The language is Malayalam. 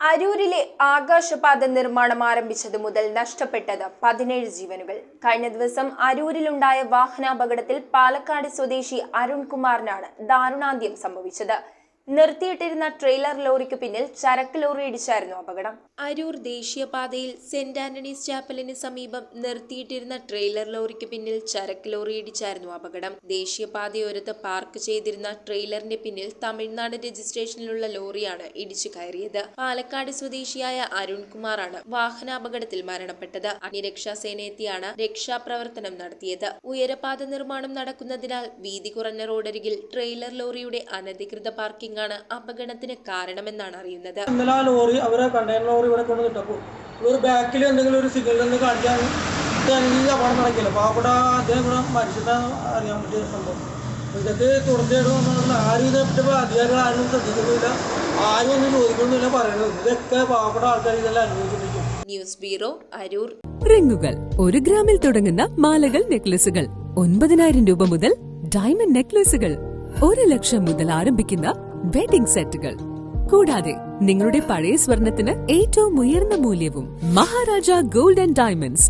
അരൂരിലെ ആകാശപാത നിർമ്മാണം ആരംഭിച്ചതു മുതൽ നഷ്ടപ്പെട്ടത് 17 ജീവനുകൾ. കഴിഞ്ഞ ദിവസം അരൂരിലുണ്ടായ വാഹനാപകടത്തിൽ പാലക്കാട് സ്വദേശി അരുൺകുമാറിനാണ് ദാരുണാന്ത്യം സംഭവിച്ചത്. നിർത്തിയിട്ടിരുന്ന ട്രെയിലർ ലോറിക്ക് പിന്നിൽ ചരക്ക് ലോറി ഇടിച്ചായിരുന്നു അപകടം. അരൂർ ദേശീയപാതയിൽ സെന്റ് ആന്റണീസ് ചാപ്പലിന് സമീപം നിർത്തിയിട്ടിരുന്ന ട്രെയിലർ ലോറിക്ക് പിന്നിൽ ചരക്ക് ലോറി ഇടിച്ചായിരുന്നു അപകടം. ദേശീയപാതയോരത്ത് പാർക്ക് ചെയ്തിരുന്ന ട്രെയിലറിന്റെ പിന്നിൽ തമിഴ്നാട് രജിസ്ട്രേഷനിലുള്ള ലോറിയാണ് ഇടിച്ചു കയറിയത്. പാലക്കാട് സ്വദേശിയായ അരുൺകുമാറാണ് വാഹനാപകടത്തിൽ മരണപ്പെട്ടത്. അഗ്നിരക്ഷാസേന എത്തിയാണ് രക്ഷാപ്രവർത്തനം നടത്തിയത്. ഉയരപാത നിർമ്മാണം നടക്കുന്നതിനാൽ വീതി കുറഞ്ഞ റോഡരികിൽ ട്രെയിലർ ലോറിയുടെ അനധികൃത പാർക്കിംഗ് ആണ് അപകടത്തിന് കാരണമെന്നാണ് അറിയുന്നത്. ഇന്നലെ ലോറി അവരെ കണ്ടെയ്നർ ലോറി ഇവിടെ കൊണ്ടുവന്നിട്ടപ്പോൾ ഒരു ബാക്കിൽ എന്തെങ്കിലും ഒരു സിഗ്നൽ ഒന്ന് കാണിക്കാൻ അപകടം നടക്കില്ല. പാവപ്പെട്ട അദ്ദേഹം ഇവിടെ മനുഷ്യനെ അറിയാൻ പറ്റിയ സംഭവം. ഇതൊക്കെ തുടർച്ചയായിട്ട് ആരും ഇതേപ്പറ്റി അധികാരികൾ ആരും ശ്രദ്ധിക്കുന്നില്ല, ആരും ഒന്നും ചോദിക്കുന്നില്ല, പറയുന്നത് ഇതൊക്കെ പാവപ്പെട്ട ആൾക്കാർ ഇതെല്ലാം അനുഭവിച്ചിരിക്കും. News bureau, Aroor. റിങ്ങുകൾ 1 ഗ്രാമിൽ തുടങ്ങുന്ന മാലകൾ, നെക്ലസുകൾ 9,000 രൂപ മുതൽ ഡയമണ്ട് നെക്ലസുകൾ 1 ലക്ഷം മുതൽ ആരംഭിക്കുന്ന വെഡിംഗ് സെറ്റുകൾ. കൂടാതെ നിങ്ങളുടെ പഴയ സ്വർണത്തിന് ഏറ്റവും ഉയർന്ന മൂല്യവും. Maharaja gold and diamonds,